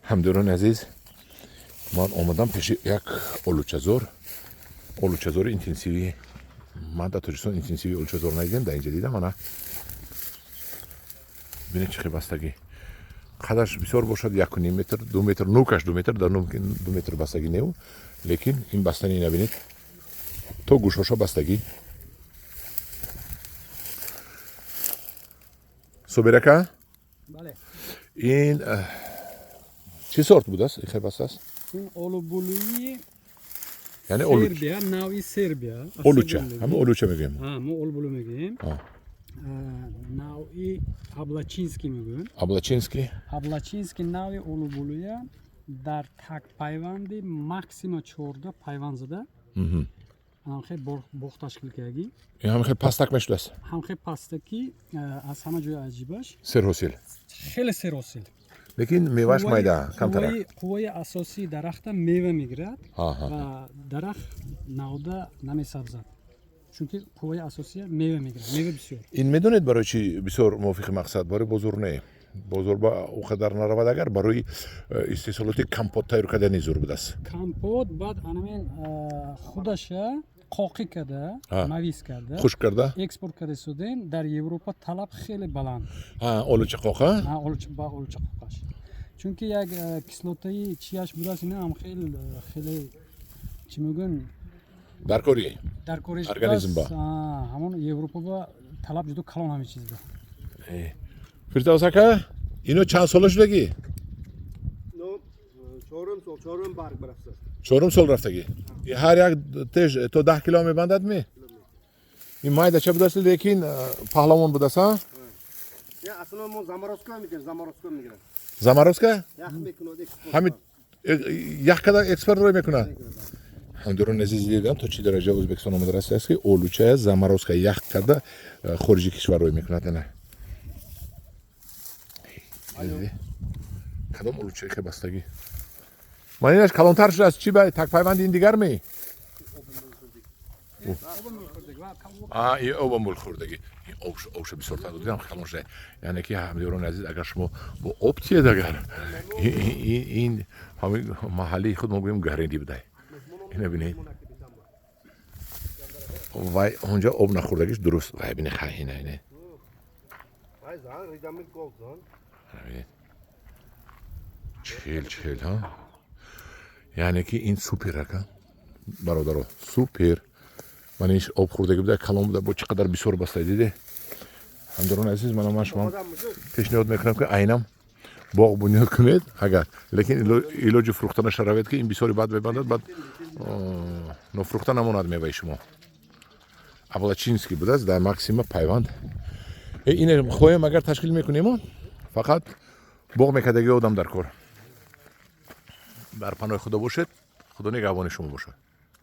ҳамдурон азиз, ман омадам пеши як олучазори интенсиви. Ман дар Тоҷикистон интенсиви олучазор надидем, дар инҷа дидам ана. бинед чӣ бастагӣ. қадраш бисёр бошад 1.5 метр, 2 метр, нукаш 2 метр, дар 2 метр бастагӣ неу, лекин ин бастани набинед. То гӯшҳоша бастагӣ. Собирака? Бале. Ин чӣ сорт будааст? Ин хелбастааст? Ин олубулуи яъне Сербия, нави Сербия. олуча. Ҳама олуча мегӯем. Мо олубулу мегӯем. Нави Аблачинский мегӯем. Аблачинский. Аблачинский нави олубулуя дар так пайванди максима 14 пайванд зада. Ҳамхе боғ ташкил кардагӣ. Ин ҳамхе пастак мешудааст. Ҳамхе пастаки аз ҳама ҷои аҷибаш. Серҳосил. Хеле серҳосил. лекин меваш майда, камтарак. қувваи асосии дарахта мева мегирад Аҳа. ва дарахт навда намесабзад. Чунки қувваи асосия мева мегирад, мева бисёр. ин медонед барои чӣ бисёр мувофиқи мақсад? Барои бозор не. Бозор ба о қадар наравад агар барои истеҳсолоти компот тайёр кардани зур будааст. Компот баъд анамин худаша қоқӣ карда, мавис карда, хушк карда, экспорт карда истодем. Дар Европа талаб хеле баланд. олуча qoqa? Олуча qoqаш. Чунки як кислотаи чияш будааст, ина ҳам хеле чӣ мегӯям даркори организм ба ҳамон Европа ба талаб ҷудо калон ҳами чиз ба. Фирдавс ака, ино чанд сола шудагӣ? 4 барг рафта. 4 сол рафтагӣ. Ҳар як теж то 10 кило мебандад ме? Ин майдача будааст, лекин паҳлавон будааст, ҳа? Я аслан мо заморозка мегирем. Заморозка? Ях мекунад экспорт. ҳамин як кадар экспорт рой мекунад. ҳамдурон азиз дидам то чӣ дараҷа Ӯзбекистон омада расидааст ки олуча заморозка ях карда хориҷи кишвар рой мекунад. ана кадом олучаи хебастагӣ? манинаш калонтар шудааст. Чӣ ба так пайванди ин дигар ме? обамбул хӯрдагӣ. обша бисёртар дидам калон шуда. яъне ки ҳамдурон азиз, агар шумо бо об тиед, агар ин ҳамин маҳаллии худ мо гӯем гаринди будай. ина бинед. вай онҷа об нахӯрдагиш дуруст. вай бинед ина бинед. чил ҳа. яъне ки ин супер ака. бародаро, супер. ман ин об хӯрдагӣ буда, калон буда, бо чӣ қадар бисёр баста диде. ҳамдурон азиз, ман шумо пешниҳод мекунам ки айнам боғ бунёд кунед, агар лекин илоҷи фурӯхта нашаравед ки ин бисёри бад мебандад, баъд нофурӯхта намонад меваи шумо. Аблачинский будааст дар максима пайванд. ина хоҳем агар ташкил мекунем, фақат боғ мекардагии одам дар кор. дар паноҳи худо бошед. худо нигаҳбони шумо бошад.